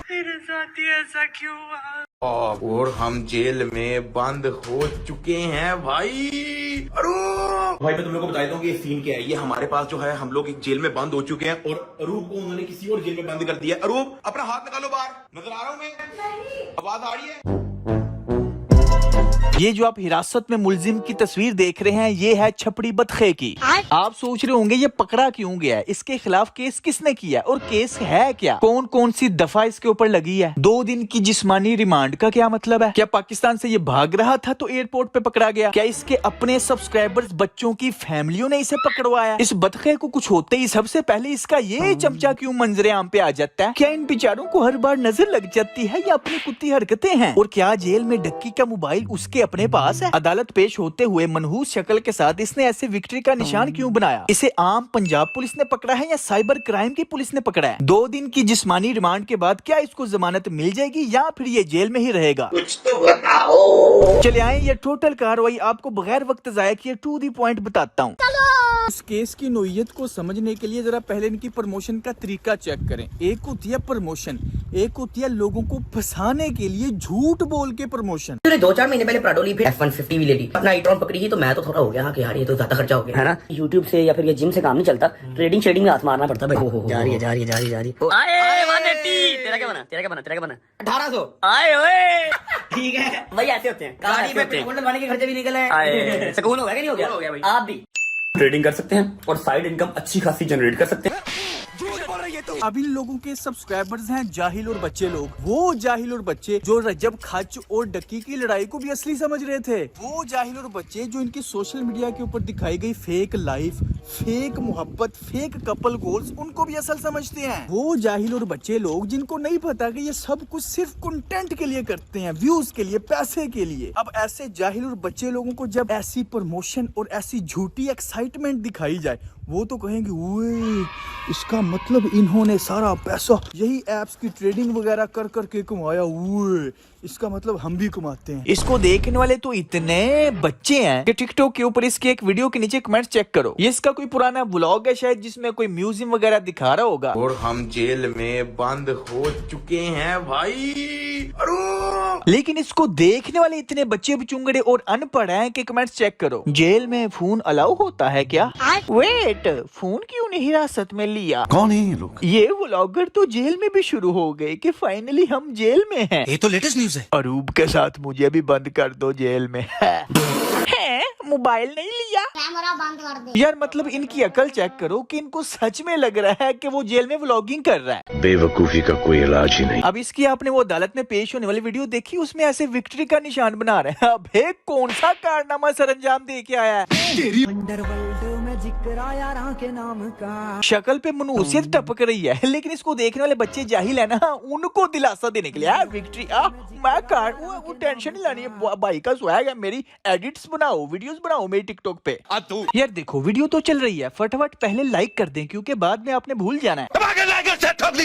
मेरे साथ ही ऐसा क्यों हुआ? और हम जेल में बंद हो चुके हैं भाई। भाई मैं तुम लोगों को बता देता हूँ कि ये सीन क्या है। ये हमारे पास जो है, हम लोग एक जेल में बंद हो चुके हैं और अरूप को उन्होंने किसी और जेल में बंद कर दिया। अरूप अपना हाथ निकालो बाहर, नजर आ रहा हूँ मैं? आवाज आ रही है? ये जो आप हिरासत में मुलजिम की तस्वीर देख रहे हैं, ये है छपड़ी बतखे की। आप सोच रहे होंगे ये पकड़ा क्यों गया है, इसके खिलाफ केस किसने किया और केस है क्या, कौन कौन सी दफा इसके ऊपर लगी है। 2 दिन की जिस्मानी रिमांड का क्या मतलब है? क्या पाकिस्तान से ये भाग रहा था तो एयरपोर्ट पे पकड़ा गया? क्या इसके अपने सब्सक्राइबर्स बच्चों की फैमिलियों ने इसे पकड़वाया? इस बतखे को कुछ होते ही सबसे पहले इसका ये चमचा क्यों मंजरे आम पे आ जाता है? क्या इन बेचारों को हर बार नजर लग जाती है या अपनी कुत्ती हरकतें हैं? और क्या जेल में डक्की का मोबाइल उसके अपने पास है? अदालत पेश होते हुए मनहूस शक्ल के साथ इसने ऐसे विक्ट्री का निशान क्यों बनाया? इसे आम पंजाब पुलिस ने पकड़ा है या साइबर क्राइम की पुलिस ने पकड़ा है? 2 दिन की जिस्मानी रिमांड के बाद क्या इसको जमानत मिल जाएगी या फिर ये जेल में ही रहेगा? कुछ तो बताओ। चले आए ये टोटल कार्रवाई आपको बगैर वक्त जाया किए टू दी पॉइंट बताता हूँ। इस केस की नोयत को समझने के लिए जरा पहले इनकी प्रमोशन का तरीका चेक करें। एक होती है प्रमोशन, एक होती है लोगों को फंसाने के लिए झूठ बोल के प्रमोशन। 2-4 महीने पहले प्राडो ली, फिर F-150 भी ले ली, अपना ई-ट्रॉन पकड़ी ही तो मैं तो थोड़ा हो गया कि यार ये तो ज्यादा खर्चा हो गया है ना। यूट्यूब से या फिर ये जिम से काम नहीं चलता, ट्रेडिंग शेडिंग में हाथ मारना पड़ता भाई। जा रही है। आए 180, तेरा क्या बना 1800 आए ओए। ठीक है भाई, ऐसे होते हैं गाड़ी में पेट्रोल डलवाने के खर्चे भी निकल आए। सुकून हो गया कि नहीं हो गया भाई? आप भी ट्रेडिंग कर सकते हैं और साइड इनकम अच्छी खासी जनरेट कर सकते हैं। अब इन लोगों के सब्सक्राइबर्स हैं जाहिल और बच्चे लोग। वो जाहिल और बच्चे जो रजब खच और डक्की की लड़ाई को भी असली समझ रहे थे। वो जाहिल और बच्चे जो इनकी सोशल मीडिया के ऊपर दिखाई गई फेक लाइफ, फेक मोहब्बत, फेक कपल गोल्स उनको भी असल समझते हैं। वो जाहिल और बच्चे लोग जिनको नहीं पता कि ये सब कुछ सिर्फ कंटेंट के लिए करते हैं, व्यूज के लिए, पैसे के लिए। अब ऐसे जाहिल और बच्चे लोगों को जब ऐसी प्रमोशन और ऐसी झूठी एक्साइटमेंट दिखाई जाए, वो तो कहेंगे ओए इसका मतलब इन्होंने सारा पैसा यही एप्स की ट्रेडिंग वगैरह कर करके कमाया, ओए इसका मतलब हम भी कमाते हैं। इसको देखने वाले तो इतने बच्चे हैं कि टिकटॉक के ऊपर इसके एक वीडियो के नीचे कमेंट चेक करो। ये इसका कोई पुराना व्लॉग है शायद, जिसमें कोई म्यूजियम वगैरह दिखा रहा होगा। और हम जेल में बंद हो चुके हैं भाई। लेकिन इसको देखने वाले इतने बच्चे बचुंगड़े और अनपढ़ हैं कि कमेंट्स चेक करो। जेल में फोन अलाउ होता है क्या? वेट, फोन क्यों नहीं हिरासत में लिया? कौन है ये लोग? ये व्लॉगर तो जेल में भी शुरू हो गए कि फाइनली हम जेल में हैं। ये तो लेटेस्ट न्यूज है। अरूप के साथ मुझे भी बंद कर दो जेल में। है मोबाइल नहीं लिया, कैमरा बंद कर दे। यार मतलब इनकी अकल चेक करो कि इनको सच में लग रहा है कि वो जेल में व्लॉगिंग कर रहा है। बेवकूफी का कोई इलाज ही नहीं। अब इसकी आपने वो अदालत में पेश होने वाली वीडियो देखी, उसमें ऐसे विक्ट्री का निशान बना रहे हैं। अब कौन सा कारनामा सरंजाम दे के आया है? शक्ल पे मनुष्यत टपक रही है, लेकिन इसको देखने वाले बच्चे जाहिल है ना, उनको दिलासा देने के लिए विक्ट्री मैं कार वो टेंशन नहीं लानी है, भाई का स्वैग है, मेरी एडिट्स बनाओ, वीडियोस बनाओ मेरी टिकटॉक पे। यार देखो वीडियो तो चल रही है, फटाफट पहले लाइक कर दें क्योंकि बाद में आपने भूल जाना है।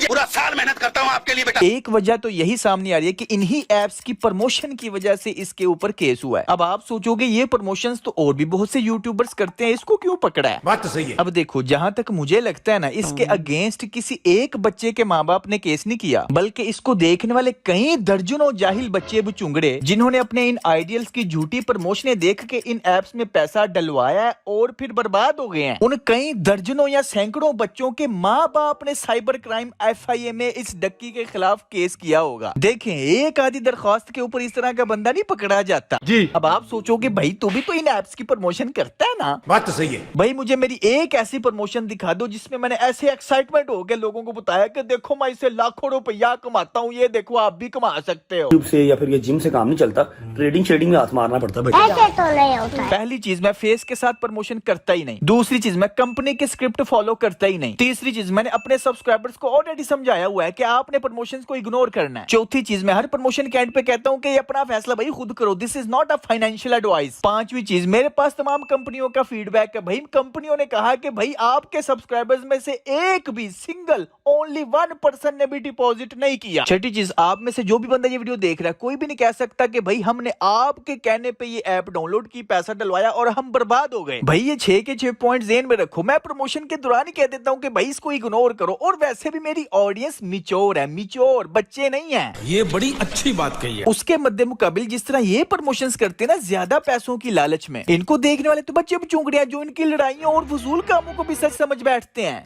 पूरा साल मेहनत करता हूँ आपके लिए बेटा। एक वजह तो यही सामने आ रही है कि इन्हीं एप्स की प्रमोशन की वजह से इसके ऊपर केस हुआ है। अब आप सोचोगे ये प्रमोशंस तो और भी बहुत से यूट्यूबर्स करते हैं, इसको क्यों पकड़ा है? बात तो सही है। अब देखो जहाँ तक मुझे लगता है ना, इसके अगेंस्ट किसी एक बच्चे के माँ बाप ने केस नहीं किया, बल्कि इसको देखने वाले कई दर्जनों जाहिल बच्चे बचुंगड़े जिन्होंने अपने इन आइडियल्स की झूठी प्रमोशनें देख के इन एप्स में पैसा डलवाया है और फिर बर्बाद हो गए हैं। उन कई दर्जनों या सैकड़ों बच्चों के माँ बाप ने साइबर क्राइम FIA में इस डक्की के खिलाफ केस किया होगा। देखें एक आधी दरख्वास्त के ऊपर इस तरह का बंदा नहीं पकड़ा जाता जी। अब आप सोचोगे भाई तू भी तो इन एप्स की प्रमोशन करता है ना। बात तो सही है भाई, मुझे मेरी एक ऐसी प्रमोशन दिखा दो जिसमें मैंने ऐसे एक्साइटमेंट हो गया लोगों को बताया कि देखो मैं इससे लाखों रुपया कमाता हूँ, ये देखो आप भी कमा सकते हो। यूट्यूब से या फिर ये जिम से काम नहीं चलता, ट्रेडिंग शेडिंग में हाथ मारना पड़ता भाई। ऐसे तो नहीं होता। पहली चीज मैं फेस के साथ प्रमोशन करता ही नहीं। दूसरी चीज मैं कंपनी के स्क्रिप्ट फॉलो करता ही नहीं। तीसरी चीज मैंने अपने सब्सक्राइबर्स सब्सक्राइबर्स को ऑलरेडी समझाया हुआ है कि आपने प्रमोशंस को इग्नोर करना है। चौथी चीज, मैं हर प्रमोशन के एंड पे कहता हूं कि ये अपना फैसला भाई खुद करो, this is not a financial advice. पांचवी चीज, मेरे पास तमाम कंपनियों का फीडबैक है भाई। कंपनियों ने कहा कि भाई आपके सब्सक्राइबर्स में से एक भी सिंगल ओनली 1% ने भी डिपॉजिट नहीं किया। छठी चीज, आप में से जो भी बंदा ये वीडियो देख रहा है, कोई भी नहीं कह सकता कि भाई हमने आपके कहने पे ये ऐप डाउनलोड की, पैसा डलवाया और हम बर्बाद हो गए। भाई ये 6 के 6 पॉइंट ज़हन में रखो। मैं प्रमोशन के दौरान ही कह देता हूं कि भाई इसको इग्नोर करो। और वैसे भी मेरी ऑडियंस मिच्योर है, मिच्योर बच्चे नहीं है। ये बड़ी अच्छी बात कही है। उसके मद्दे मुकाबिल जिस तरह ये प्रमोशंस करते हैं ना ज्यादा पैसों की लालच में, इनको देखने वाले तो बच्चे चुंगड़ियां जो इनकी लड़ाइयों और फजूल कामों को भी सच समझ बैठते हैं।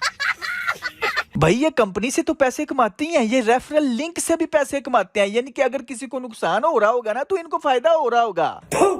भाई ये कंपनी से तो पैसे कमाती हैं, ये रेफरल लिंक से भी पैसे कमाते हैं, यानी कि अगर किसी को नुकसान हो रहा होगा ना तो इनको फायदा हो रहा होगा।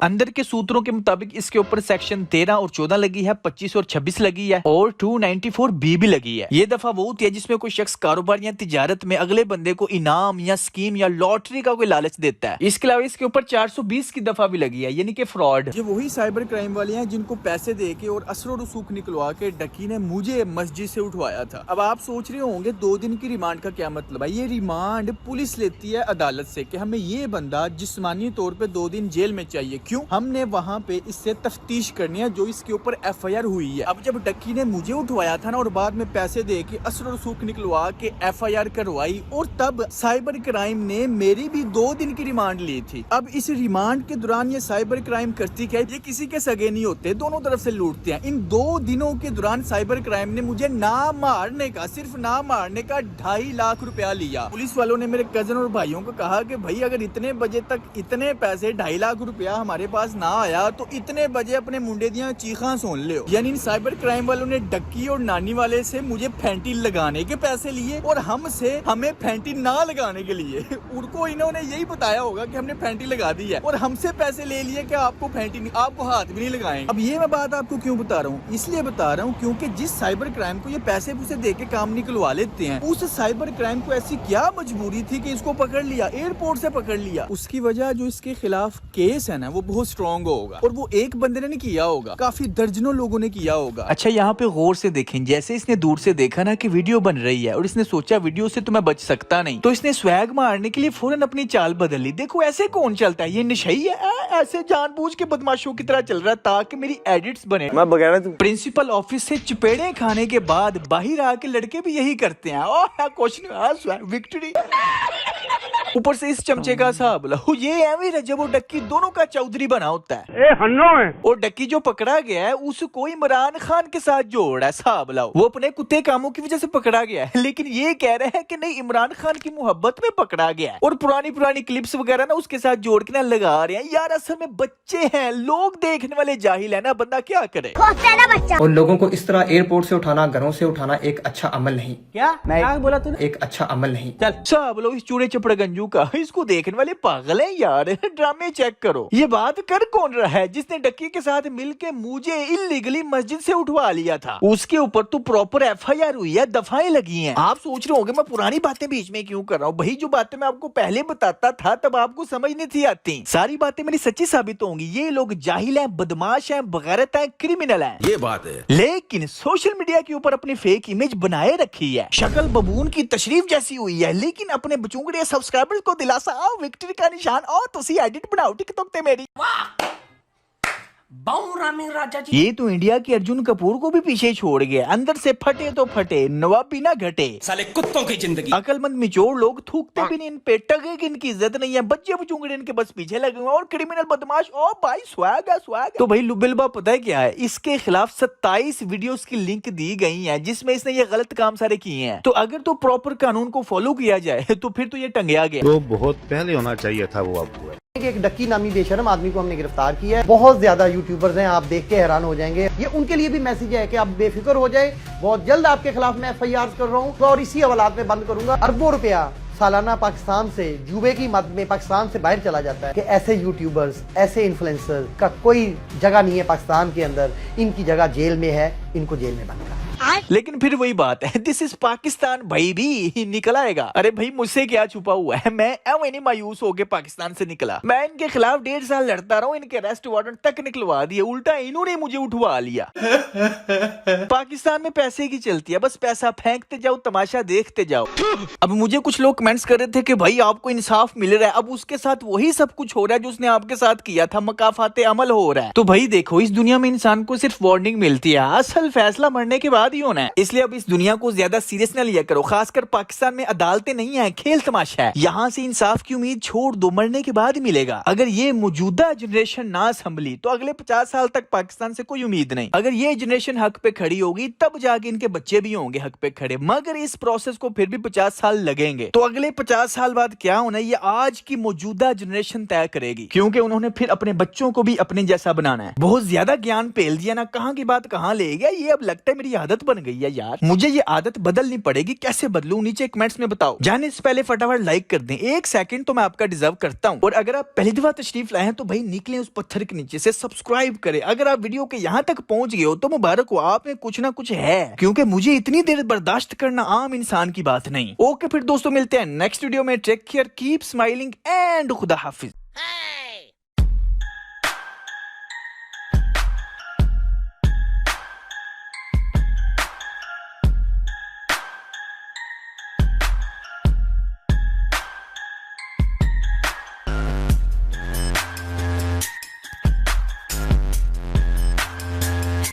अंदर के सूत्रों के मुताबिक इसके ऊपर सेक्शन 13 और 14 लगी है, 25 और 26 लगी है और 294B भी लगी है। ये दफा वो होती है जिसमें कोई शख्स कारोबार या तिजारत में अगले बंदे को इनाम या स्कीम या लॉटरी का कोई लालच देता है। इसके अलावा इसके ऊपर 420 की दफा भी लगी है, यानी कि फ्रॉड। ये वही साइबर क्राइम वाले हैं जिनको पैसे दे के और असर रसूख निकलवा के डकी ने मुझे मस्जिद से उठवाया था। अब आप सोच रहे होंगे 2 दिन की रिमांड का क्या मतलब है। ये रिमांड पुलिस लेती है अदालत से कि हमें ये बंदा जिस्मानी तौर पे 2 दिन जेल में चाहिए। क्यों? हमने वहाँ पे इससे तफ्तीश करनी है जो इसके ऊपर FIR हुई है। अब जब डक्की ने मुझे उठवाया था ना और बाद में पैसे दे के असर रसूख निकलवा के FIR करवाई, और तब साइबर क्राइम ने मेरी भी 2 दिन की रिमांड ली थी। अब इस रिमांड के दौरान ये साइबर क्राइम करती क्या है, ये किसी के सगे नहीं होते, दोनों तरफ से लूटते हैं। इन 2 दिनों के दौरान साइबर क्राइम ने मुझे ना मारने का, सिर्फ ना मारने का 2.5 लाख रुपया लिया। पुलिस वालों ने मेरे कजन और भाइयों को कहा कि भाई अगर इतने बजे तक इतने पैसे 2.5 लाख रुपया हमारे पास ना आया तो इतने बजे अपने मुंडे दियां चीखा सुन लियो। यानी इन साइबर क्राइम वालों ने डक्की और नानी वाले से मुझे फैंटी लगाने के पैसे लिए और हमसे हमें फैंटी ना लगाने के लिए। उनको इन्होंने यही बताया होगा कि हमने फैंटी लगा दी है और हमसे पैसे ले लिए कि आपको फैंटी नहीं, आपको हाथ भी नहीं लगाएंगे। अब ये मैं बात आपको क्यों बता रहा हूँ, इसलिए बता रहा हूँ क्योंकि जिस साइबर क्राइम को ये पैसे पूसे दे के काम निकलवा लेते हैं, उस साइबर क्राइम को ऐसी क्या मजबूरी थी कि इसको पकड़ लिया, एयरपोर्ट से पकड़ लिया। उसकी वजह जो इसके खिलाफ केस है ना वो बहुत स्ट्रॉन्ग होगा और वो एक बंदे ने नहीं किया होगा, काफी दर्जनों लोगों ने किया होगा। अच्छा यहाँ पे गौर से देखें, जैसे इसने दूर से देखा ना कि वीडियो बन रही है और इसने सोचा वीडियो से तो मैं बच सकता नहीं, तो इसने स्वैग मारने के लिए फौरन अपनी चाल बदल ली। देखो ऐसे कौन चलता है, ये नशई है, ऐसे जानबूझ के बदमाशों की तरह चल रहा है ताकि मेरी एडिट्स बने। मैं बगैर प्रिंसिपल ऑफिस से चपेड़े खाने के बाद बाहर आके लड़के भी यही करते हैं। विक्ट्री ऊपर से इस चमचे का हिसाब लो, ये एवं रजब और डक्की दोनों का चौधरी बना होता है। हन्नो है। और डक्की जो पकड़ा गया है उसको इमरान खान के साथ जोड़ा है, हिसाब लाओ। वो अपने कुत्ते कामों की वजह से पकड़ा गया है, लेकिन ये कह रहे हैं कि नहीं इमरान खान की मोहब्बत में पकड़ा गया है। और पुरानी क्लिप्स वगैरह ना उसके साथ जोड़ के ना लगा रहे हैं। यार असल में बच्चे हैं, लोग देखने वाले जाहिल है ना, बंदा क्या करे। और लोगों को इस तरह एयरपोर्ट से उठाना, घरों से उठाना एक अच्छा अमल नहीं। क्या बोला तूने? एक अच्छा अमल नहीं। चल साहब लो, इस चूड़े चपड़ गंजू का, इसको देखने वाले पागल हैं यार। ड्रामे चेक करो। ये बात कर कौन रहा है जिसने डक्की के साथ मिलके मुझे इल्लीगली मस्जिद से उठवा लिया था। उसके ऊपर तो प्रॉपर FIR हुई है, दफाएं लगी हैं। आप सोच रहे होंगे मैं पुरानी बातें बीच में क्यों कर रहा हूँ। भाई जो बातें मैं आपको पहले बताता था तब आपको समझ नहीं थी आती, सारी बातें मेरी सच्ची साबित होंगी। ये लोग जाहिल हैं, बदमाश हैं, बगैरत हैं, क्रिमिनल हैं। ये बात है। लेकिन सोशल मीडिया के ऊपर अपनी फेक इमेज बनाए रखी है, शक्ल बबून की तशरीफ जैसी हुई है, लेकिन अपने बचूंगड़े सब्सक्राइबर्स को दिलासा विक्ट्री का निशान और तुसी एडिट बनाओ टिकटॉक ते मेरी। राजा जी ये तो इंडिया के अर्जुन कपूर को भी पीछे छोड़ गया। अंदर से फटे तो फटे, नवाबी ना घटे। साले कुत्तों की जिंदगी। अकलमंद मिचोड़ लोग थूकते भी नहीं इन पे, टगे की इनकी इज्जत नहीं है। बच्चे बचूंगड़े इनके बस पीछे लगे हुए और क्रिमिनल बदमाश। ओ भाई स्वैग है, स्वैग है। तो भाई लुबिलबा पता है क्या है, इसके खिलाफ 27 वीडियोस की लिंक दी गई है जिसमें इसने ये गलत काम सारे किए हैं। तो अगर तो प्रॉपर कानून को फॉलो किया जाए तो फिर तो ये टंगया गया। तो बहुत पहले होना चाहिए था वो, अब हुआ। एक डक्की नामी बेशरम आदमी को हमने गिरफ्तार किया है। बहुत ज्यादा यूट्यूबर्स हैं, आप देख के हैरान हो जाएंगे। ये उनके लिए भी मैसेज है कि आप बेफिक्र हो जाए, बहुत जल्द आपके खिलाफ मैं FIR कर रहा हूँ और इसी हवालात में बंद करूंगा। अरबों रुपया सालाना पाकिस्तान से जुबे की मद में पाकिस्तान से बाहर चला जाता है कि ऐसे यूट्यूबर्स, ऐसे इन्फ्लुएंसर का कोई जगह नहीं है पाकिस्तान के अंदर। इनकी जगह जेल में है, इनको जेल में बंद कर। लेकिन फिर वही बात है, दिस इज पाकिस्तान भाई भी निकल आएगा। अरे भाई मुझसे क्या छुपा हुआ है, मैं नहीं मायूस होके पाकिस्तान से निकला। मैं इनके खिलाफ 1.5 साल लड़ता रहा हूँ, इनके अरेस्ट वारंट तक निकलवा दिए, उल्टा इन्होंने मुझे उठवा लिया। पाकिस्तान में पैसे की चलती है, बस पैसा फेंकते जाओ, तमाशा देखते जाओ। अब मुझे कुछ लोग कमेंट्स कर रहे थे कि भाई आपको इंसाफ मिल रहा है, अब उसके साथ वही सब कुछ हो रहा है जो उसने आपके साथ किया था, मकाफाते अमल हो रहा है। तो भाई देखो, इस दुनिया में इंसान को सिर्फ वार्निंग मिलती है, असल फैसला मरने के बाद ही होना है। इसलिए अब इस दुनिया को ज्यादा सीरियस न लिया करो, खासकर पाकिस्तान में अदालतें नहीं है, खेल तमाशा है। यहाँ से इंसाफ की उम्मीद छोड़ दो, मरने के बाद ही मिलेगा। अगर ये मौजूदा जनरेशन ना संभली तो अगले 50 साल तक पाकिस्तान से कोई उम्मीद नहीं। अगर ये जनरेशन हक पे खड़ी होगी तब जाके इनके बच्चे भी होंगे हक पे खड़े, मगर इस प्रोसेस को फिर भी 50 साल लगेंगे। तो अगले 50 साल बाद क्या होना है, ये आज की मौजूदा जनरेशन तय करेगी, क्योंकि उन्होंने फिर अपने बच्चों को भी अपने जैसा बनाना है। बहुत ज्यादा ज्ञान पेल दिया ना, कहाँ की बात कहाँ ले गया। ये अब लगता है मेरी आदत बन गई है यार, मुझे ये आदत बदलनी पड़ेगी। कैसे बदलूं, नीचे कमेंट्स में बताओ। जाने से पहले फटाफट लाइक कर दें, 1 सेकंड तो मैं आपका डिजर्व करता हूं। और अगर आप पहली दफा तशरीफ लाए हैं तो भाई निकले उस पत्थर के नीचे से, सब्सक्राइब करें। अगर आप वीडियो के यहाँ तक पहुंच गए हो तो मुबारक हो, आप में कुछ ना कुछ है, क्योंकि मुझे इतनी देर बर्दाश्त करना आम इंसान की बात नहीं। ओके फिर दोस्तों, मिलते हैं नेक्स्ट वीडियो में। Take care, keep smiling and खुदा हाफिज।